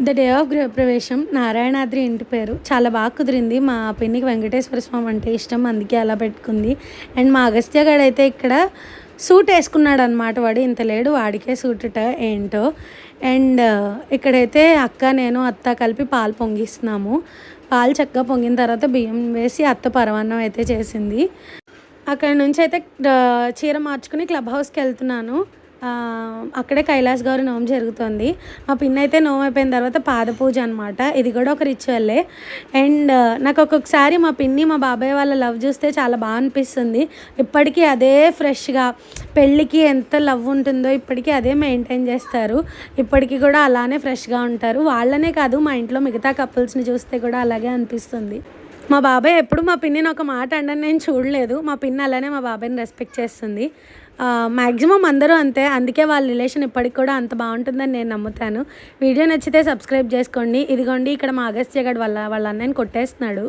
The day of గృహప్రవేశం నారాయణాద్రి ఇంటి పేరు చాలా బాగా కుదిరింది. మా పిన్నికి వెంకటేశ్వర స్వామి అంటే ఇష్టం, అందుకే అలా పెట్టుకుంది. అండ్ మా అగస్త్య గారు అయితే ఇక్కడ సూట్ వేసుకున్నాడు అనమాట. వాడు ఇంత లేడు, వాడికే సూటుట ఏంటో. అండ్ ఇక్కడైతే అక్క, నేను, అత్త కలిపి పాలు పొంగిస్తున్నాము. పాలు చక్కగా పొంగిన తర్వాత బియ్యం వేసి అత్త పరమాన్నం అయితే చేసింది. అక్కడ నుంచి అయితే చీర మార్చుకుని క్లబ్ హౌస్కి వెళ్తున్నాను. అక్కడే కైలాస్ గౌరి నోము జరుగుతుంది. మా పిన్ అయితే నోము అయిపోయిన తర్వాత పాద పూజ అనమాట. ఇది కూడా ఒక రిచువల్లే. అండ్ నాకు ఒక్కొక్కసారి మా పిన్ని, మా బాబాయ్ వాళ్ళ లవ్ చూస్తే చాలా బాగా అనిపిస్తుంది. ఇప్పటికీ అదే ఫ్రెష్గా, పెళ్ళికి ఎంత లవ్ ఉంటుందో ఇప్పటికీ అదే మెయింటైన్ చేస్తారు. ఇప్పటికీ కూడా అలానే ఫ్రెష్గా ఉంటారు. వాళ్ళనే కాదు, మా ఇంట్లో మిగతా కపుల్స్ని చూస్తే కూడా అలాగే అనిపిస్తుంది. మా బాబాయ్ ఎప్పుడు మా పిన్నిని ఒక మాట అండని నేను చూడలేదు. మా పిన్ని అలానే మా బాబాయ్ని రెస్పెక్ట్ చేస్తుంది. మ్యాక్సిమం అందరూ అంతే. అందుకే వాళ్ళ రిలేషన్ ఇప్పటికి కూడా అంత బాగుంటుందని నేను నమ్ముతాను. వీడియో నచ్చితే సబ్స్క్రైబ్ చేసుకోండి. ఇదిగోండి ఇక్కడ మా అగస్త్య గారు వాళ్ళ అన్నయ్యని కొట్టేస్తున్నాడు.